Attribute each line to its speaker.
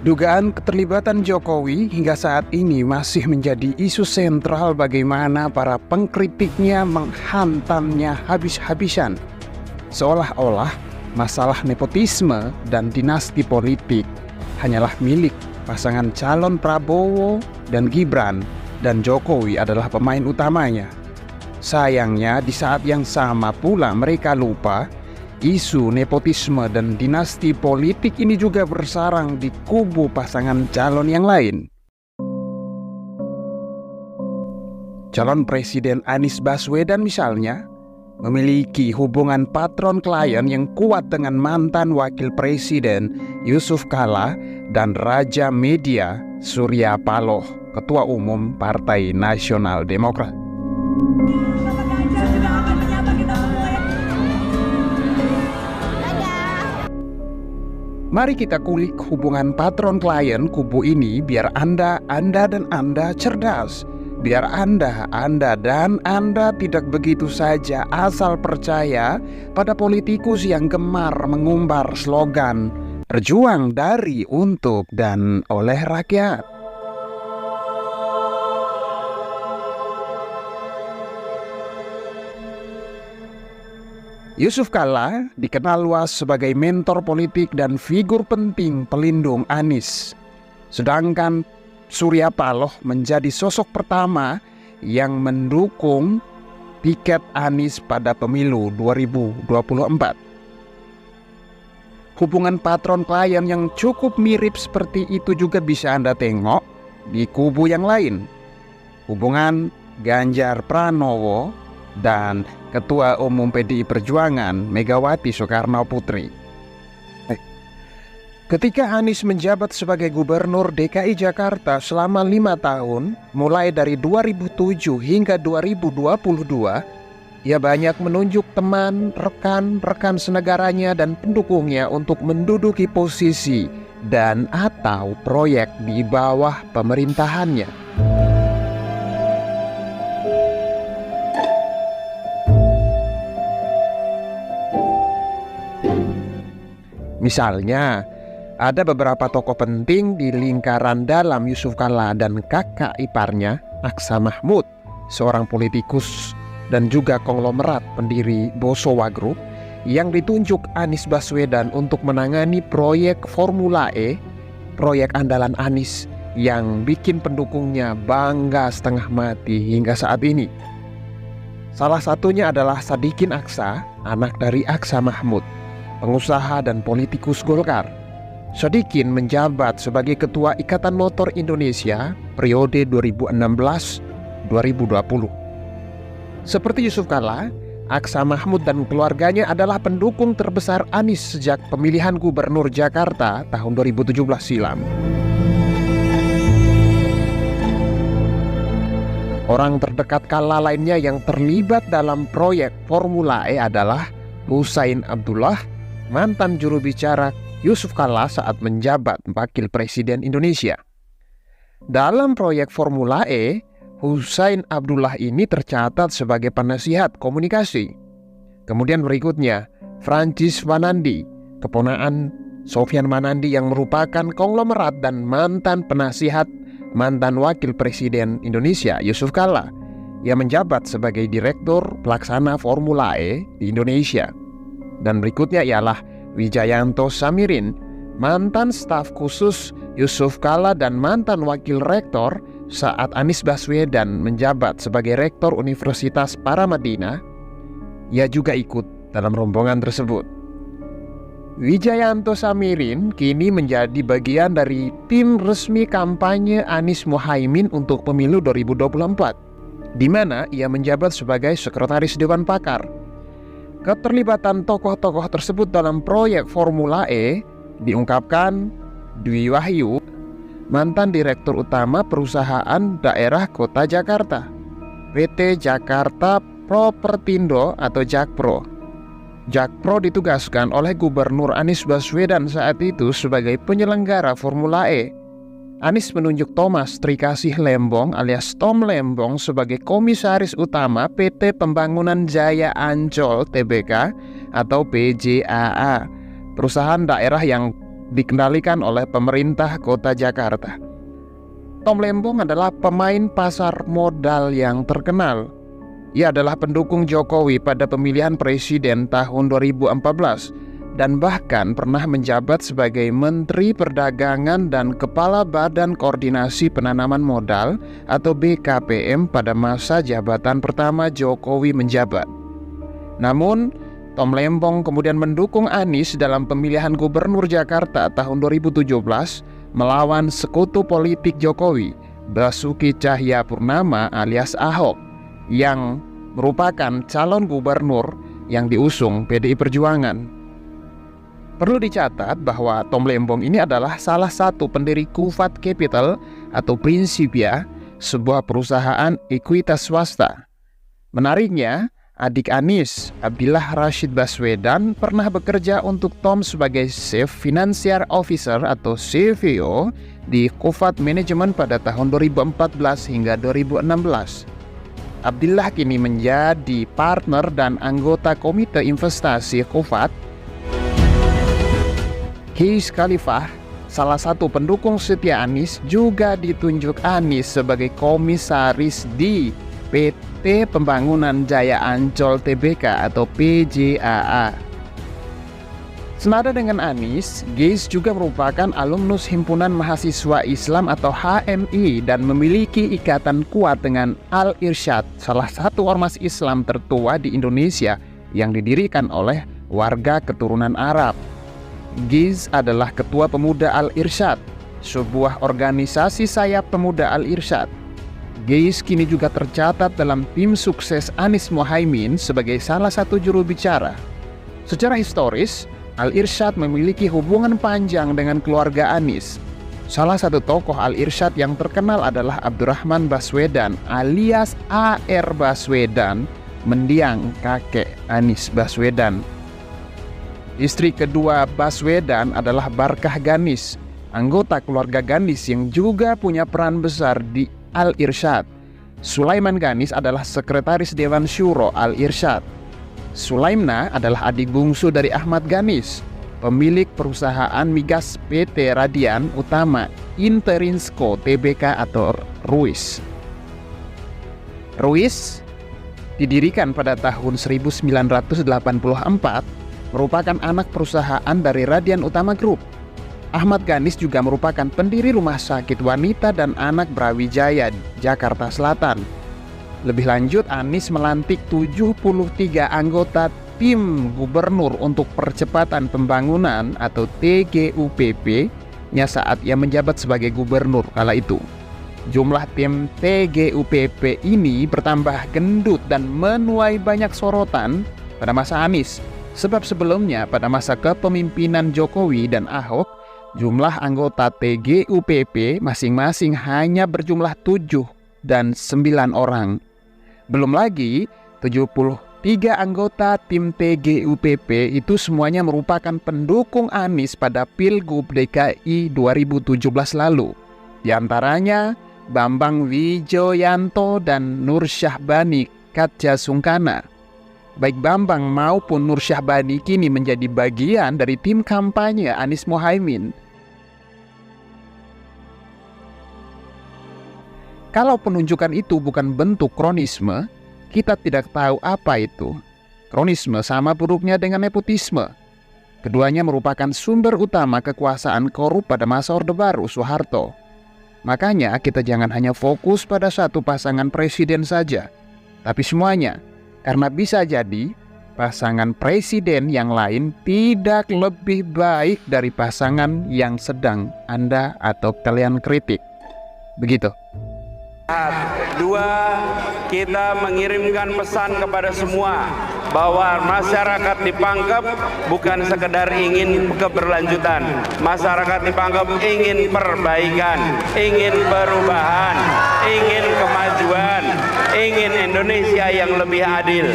Speaker 1: Dugaan keterlibatan Jokowi hingga saat ini masih menjadi isu sentral bagaimana para pengkritiknya menghantamnya habis-habisan. Seolah-olah masalah nepotisme dan dinasti politik hanyalah milik pasangan calon Prabowo dan Gibran, dan Jokowi adalah pemain utamanya. Sayangnya di saat yang sama pula mereka lupa isu nepotisme dan dinasti politik ini juga bersarang di kubu pasangan calon yang lain. Calon Presiden Anies Baswedan misalnya memiliki hubungan patron klien yang kuat dengan mantan Wakil Presiden Yusuf Kalla dan Raja Media Surya Paloh, Ketua Umum Partai Nasional Demokrat. Mari kita kulik hubungan patron klien kubu ini biar Anda cerdas. Biar Anda dan Anda tidak begitu saja asal percaya pada politikus yang gemar mengumbar slogan berjuang dari, untuk, dan oleh rakyat. Yusuf Kalla dikenal luas sebagai mentor politik dan figur penting pelindung Anies. Sedangkan Surya Paloh menjadi sosok pertama yang mendukung tiket Anies pada pemilu 2024. Hubungan patron klien yang cukup mirip seperti itu juga bisa Anda tengok di kubu yang lain. Hubungan Ganjar Pranowo dan Ketua Umum PDI Perjuangan Megawati Soekarno Putri. Ketika Anies menjabat sebagai Gubernur DKI Jakarta selama 5 tahun, mulai dari 2007 hingga 2022, ia banyak menunjuk teman, rekan senegaranya dan pendukungnya untuk menduduki posisi dan atau proyek di bawah pemerintahannya. Misalnya, ada beberapa tokoh penting di lingkaran dalam Yusuf Kalla dan kakak iparnya, Aksa Mahmud, seorang politikus dan juga konglomerat pendiri Bosowa Group, yang ditunjuk Anies Baswedan untuk menangani proyek Formula E, proyek andalan Anies yang bikin pendukungnya bangga setengah mati hingga saat ini. Salah satunya adalah Sadikin Aksa, anak dari Aksa Mahmud, pengusaha dan politikus Golkar. Sadikin menjabat sebagai Ketua Ikatan Motor Indonesia periode 2016-2020. Seperti Yusuf Kalla, Aksa Mahmud dan keluarganya adalah pendukung terbesar Anies sejak pemilihan Gubernur Jakarta tahun 2017 silam. Orang terdekat Kalla lainnya yang terlibat dalam proyek Formula E adalah Husain Abdullah, mantan juru bicara Yusuf Kalla saat menjabat Wakil Presiden Indonesia. Dalam proyek Formula E, Husain Abdullah ini tercatat sebagai penasihat komunikasi. Kemudian berikutnya, Francis Wanandi, keponakan Sofyan Wanandi yang merupakan konglomerat dan mantan penasihat mantan Wakil Presiden Indonesia Yusuf Kalla, yang menjabat sebagai Direktur Pelaksana Formula E di Indonesia. Dan berikutnya ialah Wijayanto Samirin, mantan staf khusus Yusuf Kalla dan mantan wakil rektor saat Anies Baswedan menjabat sebagai Rektor Universitas Paramadina. Ia juga ikut dalam rombongan tersebut. Wijayanto Samirin kini menjadi bagian dari tim resmi kampanye Anies Muhaimin untuk pemilu 2024, di mana ia menjabat sebagai Sekretaris Dewan Pakar. Keterlibatan tokoh-tokoh tersebut dalam proyek Formula E diungkapkan Dwi Wahyu, mantan Direktur Utama Perusahaan Daerah Kota Jakarta, PT Jakarta Propertindo atau Jakpro. Jakpro ditugaskan oleh Gubernur Anies Baswedan saat itu sebagai penyelenggara Formula E. Anies menunjuk Thomas Trikasih Lembong alias Tom Lembong sebagai Komisaris Utama PT Pembangunan Jaya Ancol Tbk atau PJAA, perusahaan daerah yang dikendalikan oleh pemerintah kota Jakarta. Tom Lembong adalah pemain pasar modal yang terkenal. Ia adalah pendukung Jokowi pada pemilihan presiden tahun 2014 dan bahkan pernah menjabat sebagai Menteri Perdagangan dan Kepala Badan Koordinasi Penanaman Modal atau BKPM pada masa jabatan pertama Jokowi menjabat. Namun, Tom Lembong kemudian mendukung Anies dalam pemilihan gubernur Jakarta tahun 2017 melawan sekutu politik Jokowi, Basuki Cahayapurnama alias Ahok, yang merupakan calon gubernur yang diusung PDI Perjuangan. Perlu dicatat bahwa Tom Lembong ini adalah salah satu pendiri Kufat Capital atau Principia, sebuah perusahaan ekuitas swasta. Menariknya, adik Anies, Abdillah Rashid Baswedan, pernah bekerja untuk Tom sebagai Chief Financial Officer atau CFO di Kufat Management pada tahun 2014 hingga 2016. Abdillah kini menjadi partner dan anggota Komite Investasi Kufat. Kees Khalifah, salah satu pendukung setia Anies, juga ditunjuk Anies sebagai komisaris di PT Pembangunan Jaya Ancol Tbk atau PJAA. Senada dengan Anies, Kees juga merupakan alumnus Himpunan Mahasiswa Islam atau HMI dan memiliki ikatan kuat dengan Al-Irsyad, salah satu ormas Islam tertua di Indonesia yang didirikan oleh warga keturunan Arab. Kees adalah Ketua Pemuda Al-Irsyad, sebuah organisasi sayap pemuda Al-Irsyad. Kees kini juga tercatat dalam tim sukses Anies Mohaimin sebagai salah satu juru bicara. Secara historis, Al-Irsyad memiliki hubungan panjang dengan keluarga Anies. Salah satu tokoh Al-Irsyad yang terkenal adalah Abdurrahman Baswedan alias A.R. Baswedan, mendiang kakek Anies Baswedan. Istri kedua Baswedan adalah Barkah Ganis, anggota keluarga Ganis yang juga punya peran besar di Al-Irsyad. Sulaiman Ganis adalah sekretaris Dewan Syuro Al-Irsyad. Sulaimna adalah adik bungsu dari Ahmad Ganis, pemilik perusahaan migas PT Radian Utama Interinsko Tbk atau RUIS. RUIS didirikan pada tahun 1984, merupakan anak perusahaan dari Radian Utama Group. Ahmad Ganis juga merupakan pendiri Rumah Sakit Wanita dan Anak Brawijaya, Jakarta Selatan. Lebih lanjut, Anies melantik 73 anggota tim gubernur untuk percepatan pembangunan atau TGUPP-nya saat ia menjabat sebagai gubernur kala itu. Jumlah tim TGUPP ini bertambah gendut dan menuai banyak sorotan pada masa Anies. Sebab sebelumnya pada masa kepemimpinan Jokowi dan Ahok, jumlah anggota TGUPP masing-masing hanya berjumlah 7 dan 9 orang. Belum lagi 73 anggota tim TGUPP itu semuanya merupakan pendukung Anies pada Pilgub DKI 2017 lalu. Di antaranya Bambang Wijoyanto dan Nur Syahbani Katjasungkana. Baik Bambang maupun Nur Syahbani kini menjadi bagian dari tim kampanye Anies Mohaimin. Kalau penunjukan itu bukan bentuk kronisme, kita tidak tahu apa itu. Kronisme sama buruknya dengan nepotisme. Keduanya merupakan sumber utama kekuasaan korup pada masa Orde Baru Soeharto. Makanya kita jangan hanya fokus pada satu pasangan presiden saja, tapi semuanya. Karena bisa jadi pasangan presiden yang lain tidak lebih baik dari pasangan yang sedang Anda atau kalian kritik. Begitu.
Speaker 2: Dua, kita mengirimkan pesan kepada semua bahwa masyarakat di Pangkep bukan sekedar ingin keberlanjutan. Masyarakat di Pangkep ingin perbaikan, ingin perubahan, ingin kemajuan, ingin Indonesia yang lebih adil.